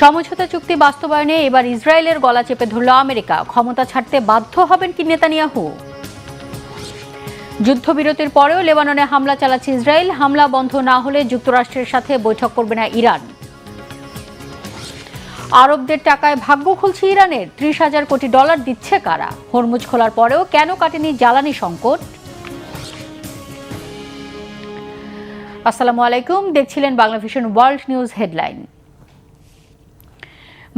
সমঝোতা চুক্তি বাস্তবায়নে এবার ইসরায়েলের গলা চেপে ধরল আমেরিকা। ক্ষমতা ছাড়তে বাধ্য হবেন কি নেতানিয়াহু? যুদ্ধবিরতির পরেও লেবাননে হামলা চালাচ্ছে ইসরায়েল। হামলা বন্ধ না হলে যুক্তরাষ্ট্রের সাথে বৈঠক করবে না ইরান। আরবদের টাকায় ভাগ্য খুলছে ইরানের। 30,000 কোটি ডলার দিচ্ছে কারা? হরমুজ খোলার পরেও কেন কাটেনি জ্বালানি সংকট? আসসালামু আলাইকুম, দেখছিলেন Bangla vision world news headline.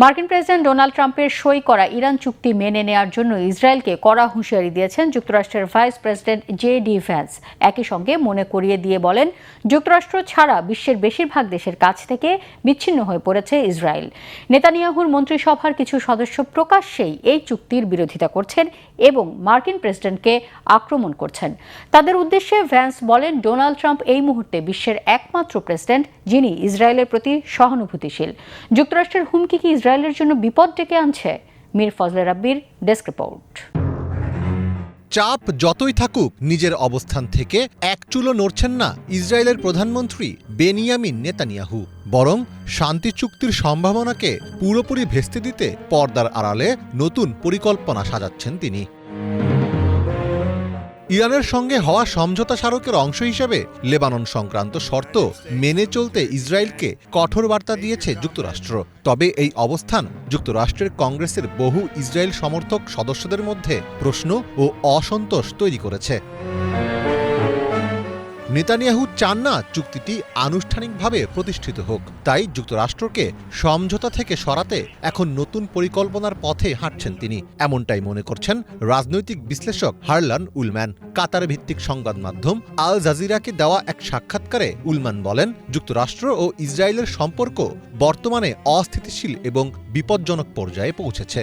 মার্কিন প্রেসিডেন্ট ডোনাল্ড ট্রাম্পের সই করা ইরান চুক্তি মেনে নেওয়ার জন্য ইসরায়েলকে কড়া হুঁশিয়ারি দিয়েছেন যুক্তরাষ্ট্রের ভাইস প্রেসিডেন্ট জে.ডি. ভ্যান্স। একই সঙ্গে মনে করিয়ে দিয়ে বলেন, যুক্তরাষ্ট্র ছাড়া বিশ্বের বেশিরভাগ দেশের কাছ থেকে বিচ্ছিন্ন হয়ে পড়েছে ইসরায়েল। নেতানিয়াহুর মন্ত্রিসভার কিছু সদস্য প্রকাশ্যেই এই চুক্তির বিরোধিতা করছেন এবং মার্কিন প্রেসিডেন্টকে আক্রমণ করছেন। তাদের উদ্দেশ্যে ভ্যান্স বলেন, ডোনাল্ড ট্রাম্প এই মুহূর্তে বিশ্বের একমাত্র প্রেসিডেন্ট যিনি ইসরায়েলের প্রতি সহানুভূতিশীল। যুক্তরাষ্ট্রের হুমকি কি ইসরায়েলের জন্য বিপদ ডেকে আনছে? মীর ফজলে রাব্বির ডেস্ক রিপোর্ট। চাপ যতই থাকুক, নিজের অবস্থান থেকে এক চুলও নড়ছেন না ইসরায়েলের প্রধানমন্ত্রী বেনিয়ামিন নেতানিয়াহু। বরং শান্তি চুক্তির সম্ভাবনাকে পুরোপুরি ভেস্তে দিতে পর্দার আড়ালে নতুন পরিকল্পনা সাজাচ্ছেন তিনি। ইরানের সঙ্গে হওয়া সমঝোতা স্মারকের অংশ হিসেবে লেবানন সংক্রান্ত শর্ত মেনে চলতে ইসরায়েলকে কঠোর বার্তা দিয়েছে যুক্তরাষ্ট্র। তবে এই অবস্থান যুক্তরাষ্ট্রের কংগ্রেসের বহু ইসরায়েল সমর্থক সদস্যদের মধ্যে প্রশ্ন ও অসন্তোষ তৈরি করেছে। নেতানিয়াহু চান না চুক্তিটি আনুষ্ঠানিকভাবে প্রতিষ্ঠিত হোক, তাই যুক্তরাষ্ট্রকে সমঝোতা থেকে সরাতে এখন নতুন পরিকল্পনার পথে হাঁটছেন তিনি। এমনটাই মনে করছেন রাজনৈতিক বিশ্লেষক হারলান উলম্যান। কাতার ভিত্তিক সংবাদ মাধ্যম আল জাজিরাকে দেওয়া এক সাক্ষাৎকারে উলম্যান বলেন, যুক্তরাষ্ট্র ও ইসরায়েলের সম্পর্ক বর্তমানে অস্থিতিশীল এবং বিপজ্জনক পর্যায়ে পৌঁছেছে।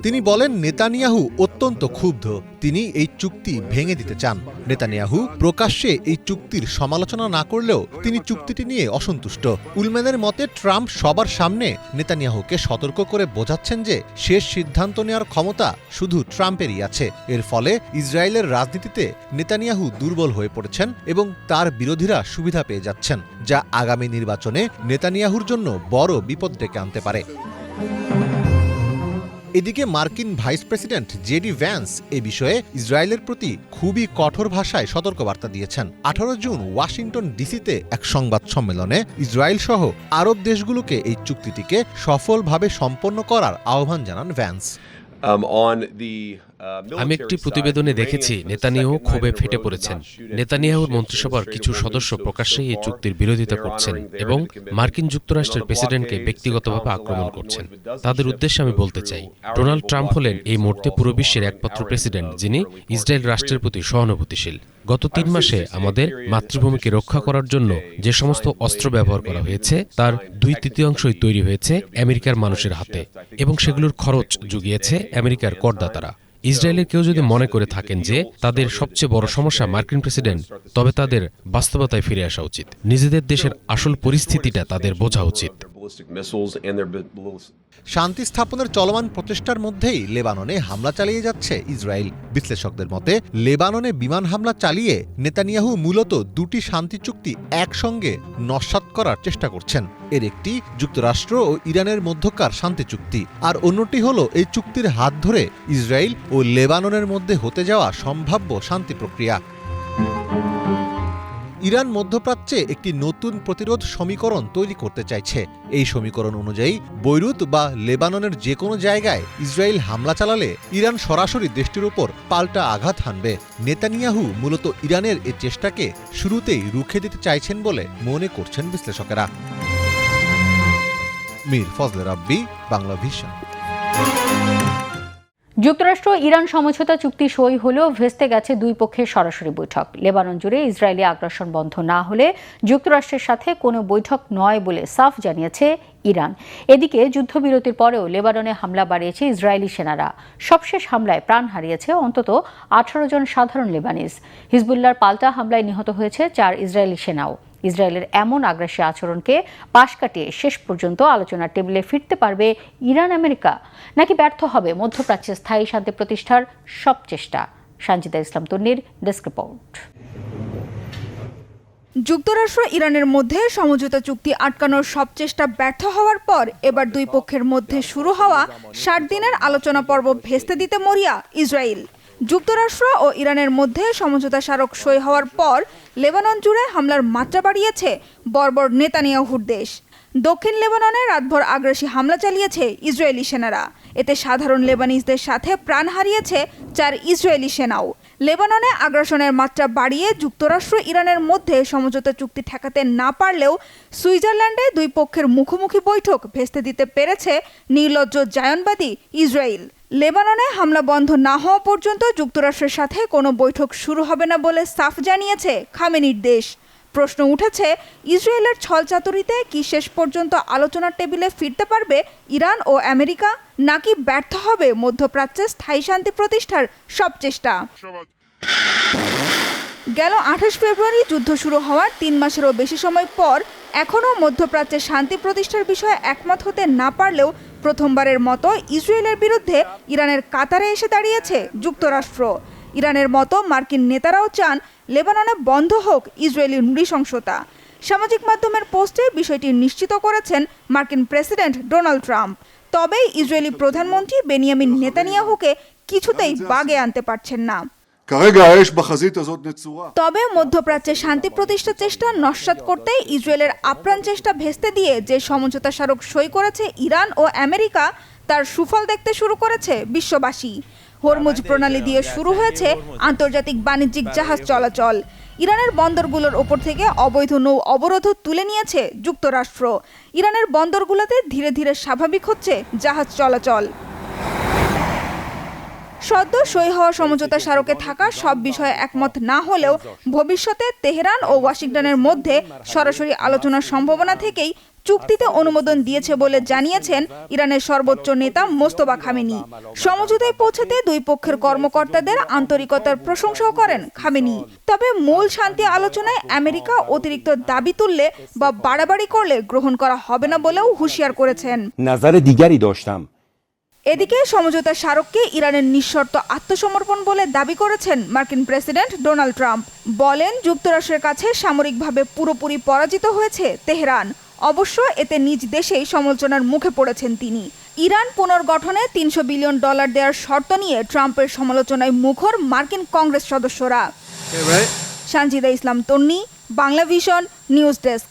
তিনি বলেন, নেতানিয়াহু অত্যন্ত ক্ষুব্ধ। তিনি এই চুক্তি ভেঙে দিতে চান। নেতানিয়াহু প্রকাশ্যে এই চুক্তির সমালোচনা না করলেও তিনি চুক্তিটি নিয়ে অসন্তুষ্ট। উলম্যানের মতে, ট্রাম্প সবার সামনে নেতানিয়াহুকে সতর্ক করে বোঝাচ্ছেন যে শেষ সিদ্ধান্ত নেওয়ার ক্ষমতা শুধু ট্রাম্পেরই আছে। এর ফলে ইসরায়েলের রাজনীতিতে নেতানিয়াহু দুর্বল হয়ে পড়েছেন এবং তার বিরোধীরা সুবিধা পেয়ে যাচ্ছেন, যা আগামী নির্বাচনে নেতানিয়াহুর জন্য বড় বিপদ ডেকে আনতে পারে। এদিকে মার্কিন ভাইস প্রেসিডেন্ট জে.ডি. ভ্যান্স এ বিষয়ে ইসরায়েলের প্রতি খুবই কঠোর ভাষায় সতর্কবার্তা দিয়েছেন। 18 জুন ওয়াশিংটন ডিসিতে এক সংবাদ সম্মেলনে ইসরায়েল সহ আরব দেশগুলোকে এই চুক্তিটিকে সফলভাবে সম্পন্ন করার আহ্বান জানান ভ্যান্স। আমি একটি প্রতিবেদনে দেখেছি নেতানিয়াহু ক্ষোভে ফেটে পড়েছেন। নেতানিয়াহুর মন্ত্রিসভার কিছু সদস্য প্রকাশ্যেই এই চুক্তির বিরোধিতা করছেন এবং মার্কিন যুক্তরাষ্ট্রের প্রেসিডেন্টকে ব্যক্তিগতভাবে আক্রমণ করছেন। তাদের উদ্দেশ্যে আমি বলতে চাই, ডোনাল্ড ট্রাম্প হলেন এই মুহূর্তে পুরো বিশ্বের একমাত্র প্রেসিডেন্ট যিনি ইসরায়েল রাষ্ট্রের প্রতি সহানুভূতিশীল। গত 3 মাসে আমাদের মাতৃভূমিকে রক্ষা করার জন্য যে সমস্ত অস্ত্র ব্যবহার করা হয়েছে তার 2/3 তৈরি হয়েছে আমেরিকার মানুষের হাতে এবং সেগুলোর খরচ জুগিয়েছে আমেরিকার করদাতারা। ইসরায়েলের কেউ যদি মনে করে থাকেন যে তাদের সবচেয়ে বড় সমস্যা মার্কিন প্রেসিডেন্ট, তবে তাদের বাস্তবতায় ফিরে আসা উচিত। নিজেদের দেশের আসল পরিস্থিতিটা তাদের বোঝা উচিত। শান্তি স্থাপনের চলমান প্রচেষ্টার মধ্যেই লেবাননে হামলা চালিয়ে যাচ্ছে ইসরায়েল। বিশ্লেষকদের মতে, লেবাননে বিমান হামলা চালিয়ে নেতানিয়াহু মূলত 2টি শান্তি চুক্তি একসঙ্গে নস্যাৎ করার চেষ্টা করছেন। এর একটি যুক্তরাষ্ট্র ও ইরানের মধ্যকার শান্তি চুক্তি, আর অন্যটি হল এই চুক্তির হাত ধরে ইসরায়েল ও লেবাননের মধ্যে হতে যাওয়া সম্ভাব্য শান্তি প্রক্রিয়া। ইরান মধ্যপ্রাচ্যে একটি নতুন প্রতিরোধ সমীকরণ তৈরি করতে চাইছে। এই সমীকরণ অনুযায়ী বৈরুত বা লেবাননের যে কোনো জায়গায় ইসরায়েল হামলা চালালে ইরান সরাসরি দেশটির উপর পাল্টা আঘাত হানবে। নেতানিয়াহু মূলত ইরানের এই চেষ্টাকে শুরুতেই রুখে দিতে চাইছেন বলে মনে করছেন বিশ্লেষকেরা। মীর ফজলে রাব্বি, বাংলা ভিশন। যুক্তরাষ্ট্র ইরান সমঝোতা চুক্তি সই হলেও ভেস্তে গেছে দুই পক্ষের সরাসরি বৈঠক। লেবানন জুড়ে ইসরায়েলি আগ্রাসন বন্ধ না হলে যুক্তরাষ্ট্রের সাথে কোনো বৈঠক নয় বলে সাফ জানিয়েছে ইরান। এদিকে যুদ্ধবিরতির পরেও লেবাননে হামলা বাড়িয়েছে ইসরায়েলি সেনারা। সবশেষ হামলায় প্রাণ হারিয়েছে অন্তত 18 জন সাধারণ লেবানিজ। হিজবুল্লাহর পাল্টা হামলায় নিহত হয়েছে 4 ইসরায়েলি সেনাও। ইসরায়েলের এমন আগ্রাসী আচরণকে পাশ কাটিয়ে শেষ পর্যন্ত আলোচনার টেবিলে ফিরতে পারবে ইরান আমেরিকা, নাকি ব্যর্থ হবে মধ্যপ্রাচ্যে স্থায়ী শান্তি প্রতিষ্ঠার সব চেষ্টা? সানজিদা ইসলাম তন্নির ডেস্ক রিপোর্ট। যুক্তরাষ্ট্র ইরানের মধ্যে সমঝোতা চুক্তি আটকানোর সব চেষ্টা ব্যর্থ হওয়ার পর এবার দুই পক্ষের মধ্যে শুরু হওয়া ৬০ দিনের আলোচনা পর্ব ভেস্তে দিতে মরিয়া ইসরায়েল। যুক্তরাষ্ট্র ও ইরানের মধ্যে সমঝোতা স্মারক সই হওয়ার পর লেবানন জুড়ে হামলার মাত্রা বাড়িয়েছে বর্বর নেতানিয়াহুর দেশ। দক্ষিণ লেবাননে রাতভর আগ্রাসী হামলা চালিয়েছে ইসরায়েলি সেনারা। এতে সাধারণ লেবানিজদের সাথে প্রাণ হারিয়েছে ৪ ইসরায়েলি সেনাও। লেবাননে আগ্রাসনের মাত্রা বাড়িয়ে যুক্তরাষ্ট্র ইরানের মধ্যে সমঝোতা চুক্তি ঠেকাতে না পারলেও সুইজারল্যান্ডে দুই পক্ষের মুখোমুখি বৈঠক ভেস্তে দিতে পেরেছে নির্লজ্জ জায়নবাদী ইসরায়েল। লেবাননে হামলা বন্ধ না হওয়া পর্যন্ত যুক্তরাষ্ট্রের সাথে কোনো বৈঠক শুরু হবে না বলে সাফ জানিয়েছে খামেনির দেশ। প্রশ্ন উঠেছে, ইসরায়েলের ছলচাতুরিতে কি শেষ পর্যন্ত আলোচনার টেবিলে ফিরতে পারবে ইরান ও আমেরিকা, নাকি ব্যর্থ হবে মধ্যপ্রাচ্যে স্থায়ী শান্তি প্রতিষ্ঠার সব চেষ্টা? গেল ২৮ ফেব্রুয়ারি যুদ্ধ শুরু হওয়ার ৩ মাসেরও বেশি সময় পর এখনও মধ্যপ্রাচ্যে শান্তি প্রতিষ্ঠার বিষয়ে একমত হতে না পারলেও প্রথমবারের মতো ইসরায়েলের বিরুদ্ধে ইরানের কাতারে এসে দাঁড়িয়েছে যুক্তরাষ্ট্র। ইরানের মতো মার্কিন নেতারাও চান লেবাননে বন্ধ হোক ইসরায়েলি নৃশংসতা। সামাজিক মাধ্যমের পোস্টে বিষয়টি নিশ্চিত করেছেন মার্কিন প্রেসিডেন্ট ডোনাল্ড ট্রাম্প। তবে ইসরায়েলি প্রধানমন্ত্রী বেনিয়ামিন নেতানিয়াহুকে কিছুতেই বাগে আনতে পারছেন না। তবে মধ্যপ্রাচ্যে শান্তি প্রতিষ্ঠার চেষ্টা নস্যাৎ করতে ইসরায়েলের আপ্রাণ চেষ্টা ভেস্তে দিয়ে যে সমঝোতা স্মারক সই করেছে ইরান ও আমেরিকা, তার সুফল দেখতে শুরু করেছে বিশ্ববাসী। হরমুজ প্রণালী দিয়ে শুরু হয়েছে আন্তর্জাতিক বাণিজ্যিক জাহাজ চলাচল। ইরানের বন্দরগুলোর ওপর থেকে অবৈধ নৌ অবরোধও তুলে নিয়েছে যুক্তরাষ্ট্র। ইরানের বন্দরগুলোতে ধীরে ধীরে স্বাভাবিক হচ্ছে জাহাজ চলাচল। সদ্য সই হওয়া সমঝোতা স্মারকে থাকা সব বিষয়ে একমত না হলেও ভবিষ্যতে তেহরান ও ওয়াশিংটনের মধ্যে সরাসরি আলোচনার সম্ভাবনা থেকেই চুক্তিতে অনুমোদন দিয়েছে বলে জানিয়েছেন ইরানের সর্বোচ্চ নেতা মোস্তফা খামেনি। সমঝোতায় পৌঁছাতে দুই পক্ষের কর্মকর্তাদের আন্তরিকতার প্রশংসাও করেন খামেনি। তবে মূল শান্তি আলোচনায় আমেরিকা অতিরিক্ত দাবি তুললে বা বাড়াবাড়ি করলে গ্রহণ করা হবে না বলেও হুঁশিয়ার করেছেন। এদিকে সমঝোতা স্মারককে ইরানের নিঃশর্ত আত্মসমর্পণ বলে দাবি করেছেন মার্কিন প্রেসিডেন্ট ডোনাল্ড ট্রাম্প। বলেন, যুক্তরাষ্ট্রের কাছে সামরিকভাবে পুরোপুরি পরাজিত হয়েছে তেহরান। অবশ্য এতে নিজ দেশেই সমালোচনার মুখে পড়েছেন তিনি। ইরান পুনর্গঠনে $300 বিলিয়ন দেওয়ার শর্ত নিয়ে ট্রাম্পের সমালোচনায় মুখর মার্কিন কংগ্রেস সদস্যরা। Sanjida Islam Tonni, Bangla vision, news desk.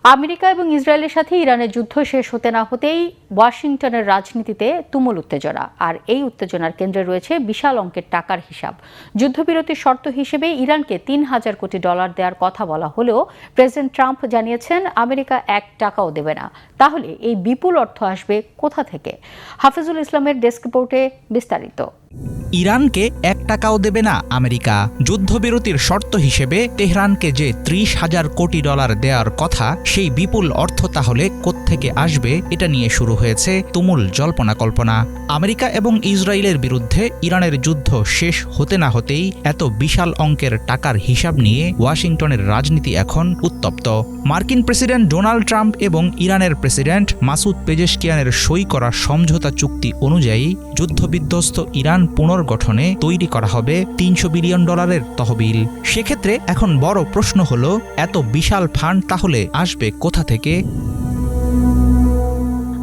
America এবং ইসরায়েলের সাথে ইরানের যুদ্ধ শেষ হতে না হতেই ওয়াশিংটনের রাজনীতিতে তুমুল উত্তেজনা। আর এই উত্তেজনার কেন্দ্রে রয়েছে বিশাল অঙ্কের টাকার হিসাব। যুদ্ধবিরতির শর্ত হিসেবে ইরানকে $3,000 কোটি দেওয়ার কথা বলা হলেও প্রেসিডেন্ট ট্রাম্প জানিয়েছেন আমেরিকা $1 দেবে না। তাহলে এই বিপুল অর্থ আসবে কোথা থেকে? হাফিজুল ইসলামের ডেস্ক রিপোর্টে বিস্তারিত। ইরানকে $1 দেবে না আমেরিকা। যুদ্ধবিরতির শর্ত হিসেবে তেহরানকে যে $30,000 কোটি দেওয়ার কথা, সেই বিপুল অর্থ তাহলে কোত্থেকে আসবে, এটা নিয়ে শুরু হয়েছে তুমুল জল্পনা কল্পনা। আমেরিকা এবং ইসরায়েলের বিরুদ্ধে ইরানের যুদ্ধ শেষ হতে না হতেই এত বিশাল অঙ্কের টাকার হিসাব নিয়ে ওয়াশিংটনের রাজনীতি এখন উত্তপ্ত। মার্কিন প্রেসিডেন্ট ডোনাল্ড ট্রাম্প এবং ইরানের প্রেসিডেন্ট মাসুদ পেজেশকিয়ানের সই করা সমঝোতা চুক্তি অনুযায়ী যুদ্ধবিধ্বস্ত ইরান পুনর্গঠনে তৈরি করা হবে $300 বিলিয়ন তহবিল। সেক্ষেত্রে এখন বড় প্রশ্ন হলো, এত বিশাল ফান্ড তাহলে আসবে কোথা থেকে?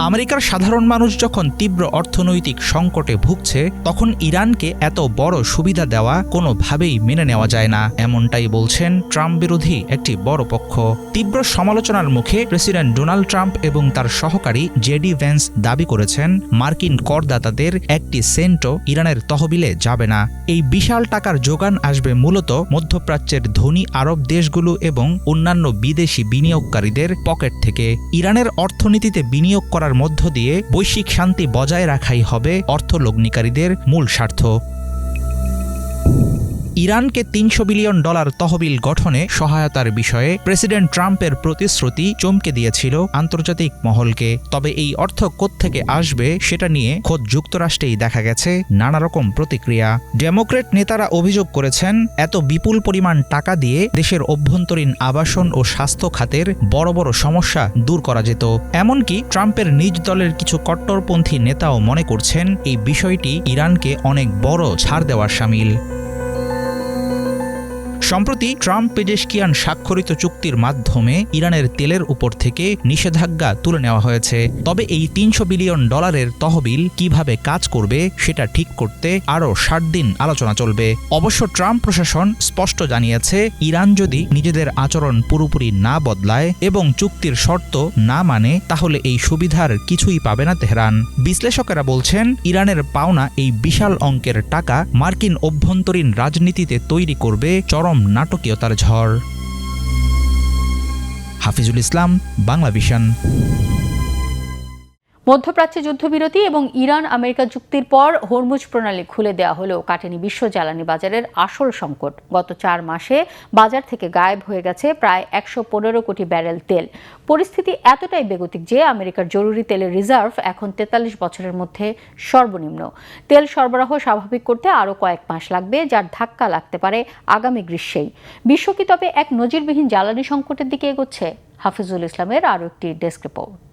আমেরিকার সাধারণ মানুষ যখন তীব্র অর্থনৈতিক সংকটে ভুগছে, তখন ইরানকে এত বড় সুবিধা দেওয়া কোনোভাবেই মেনে নেওয়া যায় না, এমনটাই বলছেন ট্রাম্প বিরোধী একটি বড় পক্ষ। তীব্র সমালোচনার মুখে প্রেসিডেন্ট ডোনাল্ড ট্রাম্প এবং তার সহকারী জেডি ভ্যান্স দাবি করেছেন, মার্কিন করদাতাদের 1 সেন্টও ইরানের তহবিলে যাবে না। এই বিশাল টাকার যোগান আসবে মূলত মধ্যপ্রাচ্যের ধনী আরব দেশগুলো এবং অন্যান্য বিদেশি বিনিয়োগকারীদের পকেট থেকে। ইরানের অর্থনীতিতে বিনিয়োগ করার মধ্য দিয়ে বৈশ্বিক শান্তি বজায় রাখাই হবে অর্থলগ্নিকারীদের মূল স্বার্থ। ইরানকে $300 বিলিয়ন তহবিল গঠনে সহায়তার বিষয়ে প্রেসিডেন্ট ট্রাম্পের প্রতিশ্রুতি চমকে দিয়েছিল আন্তর্জাতিক মহলকে। তবে এই অর্থ কোত্থেকে আসবে সেটা নিয়ে খোদ যুক্তরাষ্ট্রেই দেখা গেছে নানা রকম প্রতিক্রিয়া। ডেমোক্র্যাট নেতারা অভিযোগ করেছেন, এত বিপুল পরিমাণ টাকা দিয়ে দেশের অভ্যন্তরীণ আবাসন ও স্বাস্থ্য খাতের বড় বড় সমস্যা দূর করা যেত। এমনকি ট্রাম্পের নিজ দলের কিছু কট্টরপন্থী নেতাও মনে করছেন এই বিষয়টি ইরানকে অনেক বড় ছাড় দেওয়ার শামিল। সম্প্রতি ট্রাম্প পেজেশকিয়ান স্বাক্ষরিত চুক্তির মাধ্যমে ইরানের তেলের উপর থেকে নিষেধাজ্ঞা তুলে নেওয়া হয়েছে। তবে এই $300 বিলিয়ন তহবিল কিভাবে কাজ করবে সেটা ঠিক করতে আরও 60 দিন আলোচনা চলবে। অবশ্য ট্রাম্প প্রশাসন স্পষ্ট জানিয়েছে, ইরান যদি নিজেদের আচরণ পুরোপুরি না বদলায় এবং চুক্তির শর্ত না মানে তাহলে এই সুবিধার কিছুই পাবে না তেহরান। বিশ্লেষকেরা বলছেন, ইরানের পাওনা এই বিশাল অঙ্কের টাকা মার্কিন অভ্যন্তরীণ রাজনীতিতে তৈরি করবে চরম নাটকীয়তার ঝড়। হাফিজুল ইসলাম, বাংলাভিশন। মধ্যপ্রাচ্যে যুদ্ধবিরতি এবং ইরান আমেরিকা চুক্তির পর হরমুজ প্রণালী খুলে দেওয়া হলেও কাটেনি বিশ্ব জ্বালানি বাজারের আসল সংকট। গত 4 মাসে বাজার থেকে গায়েব হয়ে গেছে প্রায় 115 কোটি ব্যারেল তেল। পরিস্থিতি এতটাই বেগতিক যে আমেরিকার জরুরি তেলের রিজার্ভ এখন 43 বছরের মধ্যে সর্বনিম্ন। তেল সরবরাহ স্বাভাবিক করতে আরও কয়েক মাস লাগবে, যার ধাক্কা লাগতে পারে আগামী গ্রীষ্মেই। বিশ্ব কি তবে এক নজিরবিহীন জ্বালানি সংকটের দিকে এগোচ্ছে? হাফিজুল ইসলামের আরও একটি ডেস্ক রিপোর্ট।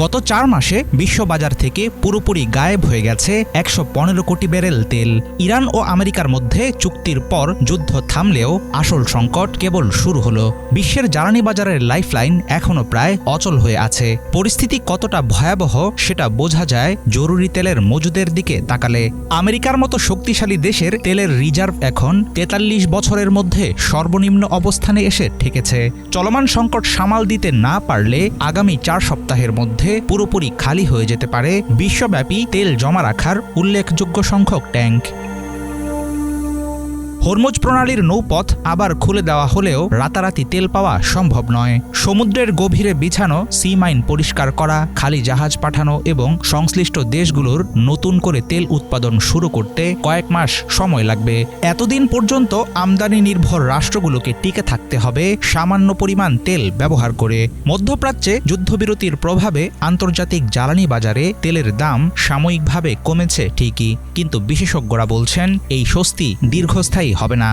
গত 4 মাসে বিশ্ববাজার থেকে পুরোপুরি গায়েব হয়ে গেছে 115 কোটি ব্যারেল তেল। ইরান ও আমেরিকার মধ্যে চুক্তির পর যুদ্ধ থামলেও আসল সংকট কেবল শুরু হলো। বিশ্বের জ্বালানি বাজারের লাইফলাইন এখনো প্রায় অচল হয়ে আছে। পরিস্থিতি কতটা ভয়াবহ সেটা বোঝা যায় জরুরি তেলের মজুদের দিকে তাকালে। আমেরিকার মতো শক্তিশালী দেশের তেলের রিজার্ভ এখন 43 বছরের মধ্যে সর্বনিম্ন অবস্থানে এসে ঠেকেছে। চলমান সংকট সামাল দিতে না পারলে আগামী 4 সপ্তাহের মধ্যে পুরোপুরি খালি হয়ে যেতে পারে বিশ্বব্যাপী তেল জমা রাখার উল্লেখযোগ্য সংখ্যক ট্যাঙ্ক। হরমুজ প্রণালীর নৌপথ আবার খুলে দেওয়া হলেও রাতারাতি তেল পাওয়া সম্ভব নয়। সমুদ্রের গভীরে বিছানো সি মাইন পরিষ্কার করা, খালি জাহাজ পাঠানো এবং সংশ্লিষ্ট দেশগুলোর নতুন করে তেল উৎপাদন শুরু করতে কয়েক মাস সময় লাগবে। এতদিন পর্যন্ত আমদানি নির্ভর রাষ্ট্রগুলোকে টিকে থাকতে হবে সামান্য পরিমাণ তেল ব্যবহার করে। মধ্যপ্রাচ্যে যুদ্ধবিরতির প্রভাবে আন্তর্জাতিক জ্বালানি বাজারে তেলের দাম সাময়িকভাবে কমেছে ঠিকই, কিন্তু বিশেষজ্ঞরা বলছেন এই স্বস্তি দীর্ঘস্থায়ী হবে না।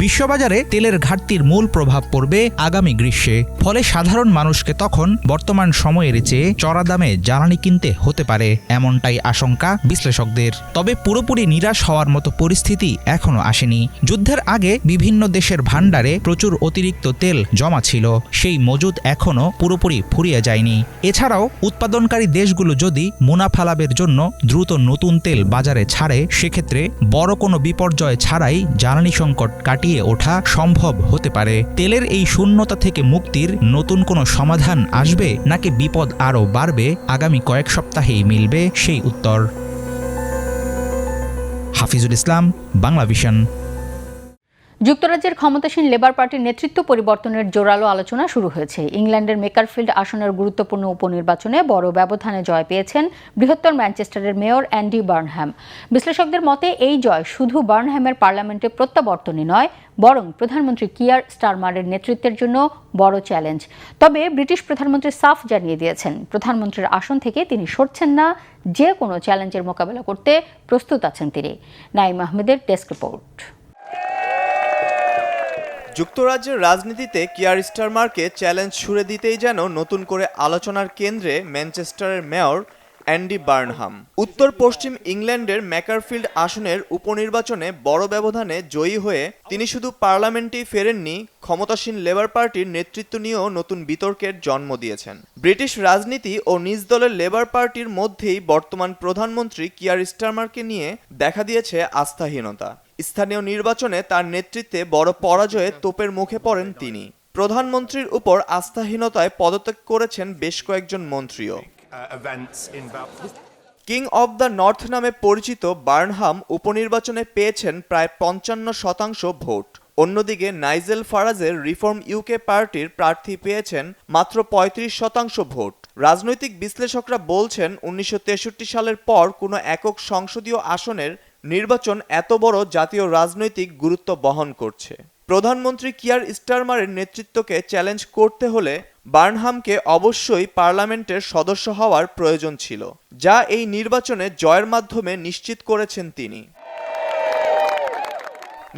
বিশ্ববাজারে তেলের ঘাটতির মূল প্রভাব পড়বে আগামী গ্রীষ্মে। ফলে সাধারণ মানুষকে তখন বর্তমান সময়ের চেয়ে চড়া দামে জ্বালানি কিনতে হতে পারে, এমনটাই আশঙ্কা বিশ্লেষকদের। তবে পুরোপুরি নিরাশ হওয়ার মতো পরিস্থিতি এখনো আসেনি। যুদ্ধের আগে বিভিন্ন দেশের ভাণ্ডারে প্রচুর অতিরিক্ত তেল জমা ছিল, সেই মজুদ এখনো পুরোপুরি ফুরিয়ে যায়নি। এছাড়াও উৎপাদনকারী দেশগুলো যদি মুনাফা লাভের জন্য দ্রুত নতুন তেল বাজারে ছাড়ে, সেক্ষেত্রে বড় কোনো বিপর্যয় ছাড়াই জ্বালানি সংকট কাটিয়ে ওঠা সম্ভব হতে পারে। তেলের এই শূন্যতা থেকে মুক্তির নতুন কোনো সমাধান আসবে নাকি বিপদ আরও বাড়বে, আগামী কয়েক সপ্তাহেই মিলবে সেই উত্তর। হাফিজুল ইসলাম, বাংলাভিশন। যুক্তরাজ্যের ক্ষমতাসীন লেবার পার্টির নেতৃত্ব পরিবর্তনের জোরালো আলোচনা শুরু হয়েছে। ইংল্যান্ডের মেকারফিল্ড আসনের গুরুত্বপূর্ণ উপনির্বাচনে বড় ব্যবধানে জয় পেয়েছেন বৃহত্তর ম্যানচেস্টারের মেয়র অ্যান্ডি বার্নহ্যাম। বিশ্লেষকদের মতে এই জয় শুধু বার্নহ্যামের পার্লামেন্টে প্রত্যাবর্তনই নয়, বরং প্রধানমন্ত্রী কিয়ার স্টারমারের নেতৃত্বের জন্য বড় চ্যালেঞ্জ। তবে ব্রিটিশ প্রধানমন্ত্রী সাফ জানিয়ে দিয়েছেন, প্রধানমন্ত্রীর আসন থেকে তিনি সরছেন না, যে কোনো চ্যালেঞ্জের মোকাবেলা করতে প্রস্তুত আছেন তিনি। নাইম আহমেদের ডেস্ক রিপোর্ট। যুক্তরাজ্যের রাজনীতিতে কিয়ার স্টারমারকে চ্যালেঞ্জ ছুড়ে দিতেই যেন নতুন করে আলোচনার কেন্দ্রে ম্যানচেস্টারের মেয়র অ্যান্ডি বার্নহাম। উত্তর পশ্চিম ইংল্যান্ডের ম্যাকারফিল্ড আসনের উপনির্বাচনে বড় ব্যবধানে জয়ী হয়ে তিনি শুধু পার্লামেন্টেই ফেরেননি, ক্ষমতাসীন লেবার পার্টির নেতৃত্ব নিয়েও নতুন বিতর্কের জন্ম দিয়েছেন। ব্রিটিশ রাজনীতি ও নিজ দলের লেবার পার্টির মধ্যেই বর্তমান প্রধানমন্ত্রী কিয়ার স্টারমারকে নিয়ে দেখা দিয়েছে আস্থাহীনতা। স্থানীয় নির্বাচনে তার নেতৃত্বে বড় পরাজয়ে তোপের মুখে পড়েন তিনি। প্রধানমন্ত্রীর উপর আস্থাহীনতায় পদত্যাগ করেছেন বেশ কয়েকজন মন্ত্রীও। কিং অব দ্য নর্থ নামে পরিচিত বার্নহাম উপনির্বাচনে পেয়েছেন প্রায় 55% ভোট। অন্যদিকে নাইজেল ফারাজের রিফর্ম ইউকে পার্টির প্রার্থী পেয়েছেন মাত্র 35% ভোট। রাজনৈতিক বিশ্লেষকরা বলছেন 1963 সালের পর কোনো একক সংসদীয় আসনের নির্বাচন এত বড় জাতীয় রাজনৈতিক গুরুত্ব বহন করছে। প্রধানমন্ত্রী কিয়ার স্টারমারের নেতৃত্বকে চ্যালেঞ্জ করতে হলে বার্নহামকে অবশ্যই পার্লামেন্টের সদস্য হওয়ার প্রয়োজন ছিল, যা এই নির্বাচনে জয়ের মাধ্যমে নিশ্চিত করেছেন তিনি।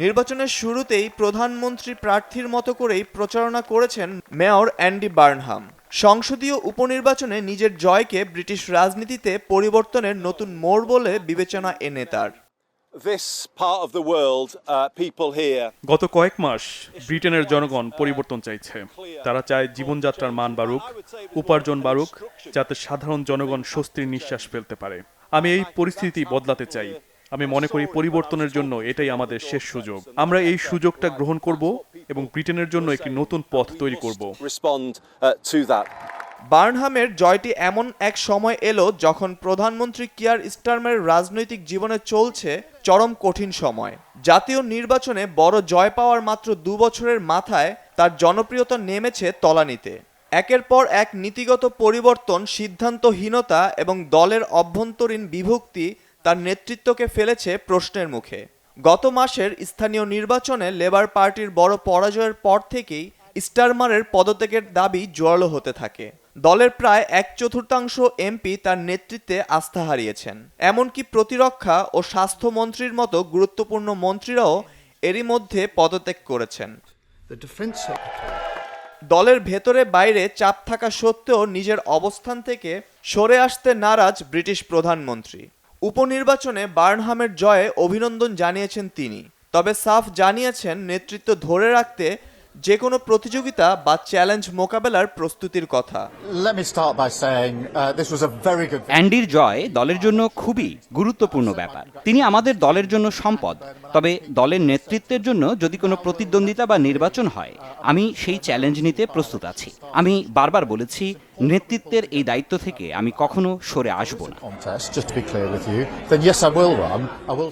নির্বাচনের শুরুতেই প্রধানমন্ত্রী প্রার্থীর মতো করেই প্রচারণা করেছেন মেয়র অ্যান্ডি বার্নহাম। সংসদীয় উপনির্বাচনে নিজের জয়কে ব্রিটিশ রাজনীতিতে পরিবর্তনের নতুন মোড় বলে বিবেচনা এনে তার। this part of the world, people here. গত কয়েক মাস ব্রিটেনের জনগণ পরিবর্তন চাইছে। তারা চায় জীবনযাত্রার মান বাড়ুক, উপার্জন বাড়ুক, যাতে সাধারণ জনগণ স্বস্তির নিঃশ্বাস ফেলতে পারে। আমি এই পরিস্থিতি বদলাতে চাই। আমি মনে করি পরিবর্তনের জন্য এটাই আমাদের শেষ সুযোগ। আমরা এই সুযোগটা গ্রহণ করব এবং ব্রিটেনের জন্য একটি নতুন পথ তৈরি করব। বার্নহামের জয়টি এমন এক সময় এলো যখন প্রধানমন্ত্রী কিয়ার স্টারমারের রাজনৈতিক জীবনে চলছে চরম কঠিন সময়। জাতীয় নির্বাচনে বড় জয় পাওয়ার মাত্র 2 বছরের মাথায় তার জনপ্রিয়তা নেমেছে তলানিতে। একের পর এক নীতিগত পরিবর্তন, সিদ্ধান্তহীনতা এবং দলের অভ্যন্তরীণ বিভক্তি তার নেতৃত্বকে ফেলেছে প্রশ্নের মুখে। গত মাসের স্থানীয় নির্বাচনে লেবার পার্টির বড় পরাজয়ের পর থেকেই স্টারমারের পদত্যাগের দাবি জোরালো হতে থাকে। দলের প্রায় 1/4 এমপি তার নেতৃত্বে আস্থা হারিয়েছেন। এমনকি প্রতিরক্ষা ও স্বাস্থ্যমন্ত্রীর মতো গুরুত্বপূর্ণ মন্ত্রীরাও এরই মধ্যে পদত্যাগ করেছেন। দলের ভেতরে বাইরে চাপ থাকা সত্ত্বেও নিজের অবস্থান থেকে সরে আসতে নারাজ ব্রিটিশ প্রধানমন্ত্রী। উপনির্বাচনে বার্নহামের জয়ে অভিনন্দন জানিয়েছেন তিনি, তবে সাফ জানিয়েছেন নেতৃত্ব ধরে রাখতে যে কোনো প্রতিযোগিতা বা চ্যালেঞ্জ মোকাবেলার প্রস্তুতির কথা। অ্যান্ডির জয় দলের জন্য খুবই গুরুত্বপূর্ণ ব্যাপার। তিনি আমাদের দলের জন্য সম্পদ। তবে দলের নেতৃত্বের জন্য যদি কোনো প্রতিদ্বন্দ্বিতা বা নির্বাচন হয়, আমি সেই চ্যালেঞ্জ নিতে প্রস্তুত আছি। আমি বারবার বলেছি, নেতৃত্বের এই দায়িত্ব থেকে আমি কখনো সরে আসব না।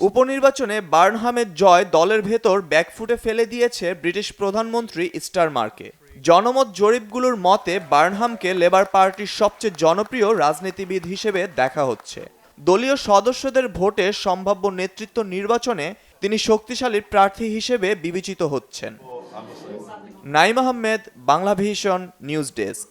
উপনির্বাচনে বার্নহামের জয় দলের ভেতর ব্যাকফুটে ফেলে দিয়েছে ব্রিটিশ প্রধানমন্ত্রী স্টারমারকে। জনমত জরিপগুলোর মতে বার্নহামকে লেবার পার্টির সবচেয়ে জনপ্রিয় রাজনীতিবিদ হিসেবে দেখা হচ্ছে। দলীয় সদস্যদের ভোটে সম্ভাব্য নেতৃত্ব নির্বাচনে তিনি শক্তিশালী প্রার্থী হিসেবে বিবেচিত হচ্ছেন। Naim Ahmed, Bangla vision news desk.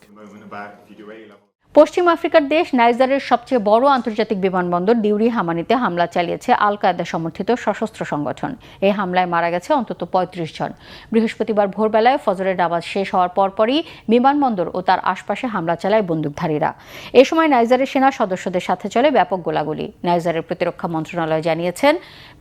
পশ্চিম আফ্রিকার দেশ নাইজারের সবচেয়ে বড় আন্তর্জাতিক বিমানবন্দর দিউরি হামানিতে হামলা চালিয়েছে আল কায়েদা সমর্থিত সশস্ত্র সংগঠন। এই হামলায় মারা গেছে অন্তত 35 জন। বৃহস্পতিবার ভোরবেলায় ফজরের নামাজ শেষ হওয়ার পরপরই বিমানবন্দর ও তার আশপাশে হামলা চালায় বন্দুকধারীরা। এ সময় নাইজারের সেনা সদস্যদের সাথে চলে ব্যাপক গোলাগুলি। নাইজারের প্রতিরক্ষা মন্ত্রণালয় জানিয়েছেন,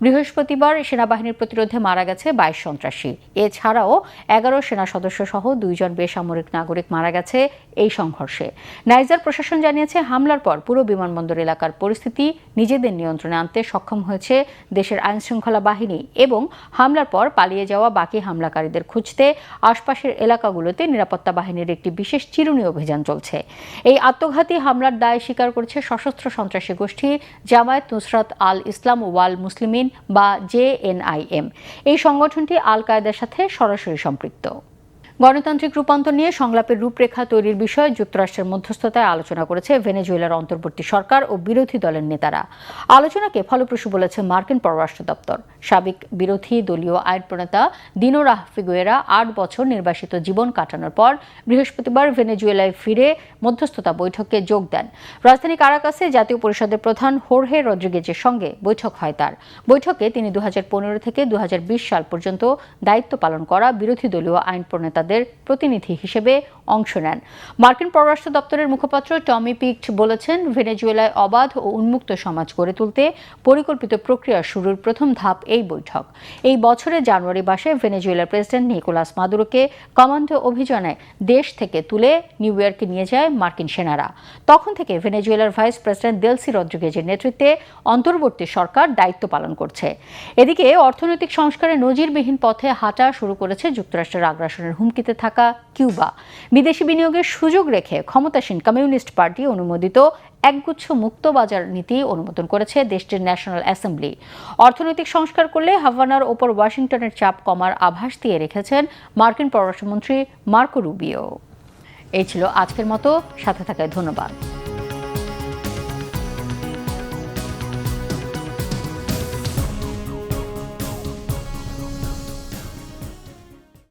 বৃহস্পতিবার সেনাবাহিনীর প্রতিরোধে মারা গেছে 22 সন্ত্রাসী। এছাড়াও 11 সেনা সদস্য সহ 2 জন বেসামরিক নাগরিক মারা গেছে এই সংঘর্ষে। নাইজার প্রশাসন জানিয়েছে, হামলার পর পুরো বিমানবন্দর এলাকার পরিস্থিতি নিজেদের নিয়ন্ত্রণে আনতে সক্ষম হয়েছে দেশের আইনশৃঙ্খলা বাহিনী এবং হামলার পর পালিয়ে যাওয়া বাকি হামলাকারীদের খুঁজতে আশপাশের এলাকাগুলোতে নিরাপত্তা বাহিনীর একটি বিশেষ চিরুনি অভিযান চলছে। এই আত্মঘাতী হামলার দায় স্বীকার করেছে সশস্ত্র সন্ত্রাসী গোষ্ঠী জামায়াত নুসরাত আল ইসলাম ওয়াল মুসলিমিন বা JNIM। এই সংগঠনটি আল কায়েদার সাথে সরাসরি সম্পৃক্ত। গণতান্ত্রিক রূপান্তর নিয়ে সংলাপের রূপরেখা তৈরির বিষয়ে যুক্তরাষ্ট্রের মধ্যস্থতায় আলোচনা করেছে ভেনেজুয়েলার অন্তর্বর্তী সরকার ও বিরোধী দলের নেতারা। আলোচনাকে ফলপ্রসূ বলেছে মার্কিন পররাষ্ট্র দপ্তর। সাবেক বিরোধী দলীয় আইন প্রণেতা দিনো ফিগুয়েরা 8 বছর নির্বাসিত জীবন কাটানোর পর বৃহস্পতিবার ভেনেজুয়েলায় ফিরে মধ্যস্থতা বৈঠকে যোগ দেন। রাজধানী কারাকাসে জাতীয় পরিষদের প্রধান হোর্হে রদ্রিগেজের সঙ্গে বৈঠক হয় তার। বৈঠকে তিনি 2015 থেকে 2020 সাল পর্যন্ত দায়িত্ব পালন করা বিরোধী দলীয় আইন প্রণেতা প্রতিনিধি হিসেবে অংশ নেন। মার্কিন পররাষ্ট্র দপ্তরের মুখপাত্র টমি পিক্ট বলেছেন, ভেনেজুয়েলায় অবাধ ও উন্মুক্ত সমাজ গড়ে তুলতে পরিকল্পিত প্রক্রিয়া শুরুর প্রথম ধাপ এই বৈঠক। এই বছরের জানুয়ারি মাসে ভেনেজুয়েলার প্রেসিডেন্ট নিকোলাস মাদুরোকে কমান্ডো অভিযানে দেশ থেকে তুলে নিউ ইয়র্কে নিয়ে যায় মার্কিন সেনারা। তখন থেকে ভেনেজুয়েলার ভাইস প্রেসিডেন্ট দেলসি রদ্রিগেজের নেতৃত্বে অন্তর্বর্তী সরকার দায়িত্ব পালন করছে। এদিকে অর্থনৈতিক সংস্কারে নজিরবিহীন পথে হাঁটা শুরু করেছে যুক্তরাষ্ট্রের আগ্রাসনের হুমকিতে থাকা কিউবা। বিদেশি বিনিয়োগের সুযোগ রেখে ক্ষমতাসীন কমিউনিস্ট পার্টি অনুমোদিত একগুচ্ছ মুক্ত বাজার নীতি অনুমোদন করেছে দেশটির ন্যাশনাল অ্যাসেম্বলি। অর্থনৈতিক সংস্কার করলে হাভানার ওপর ওয়াশিংটনের চাপ কমার আভাস দিয়ে রেখেছেন মার্কিন পররাষ্ট্রমন্ত্রী মার্কো রুবিও। এই ছিল আজকের মতো, সাথে থাকায় ধন্যবাদ।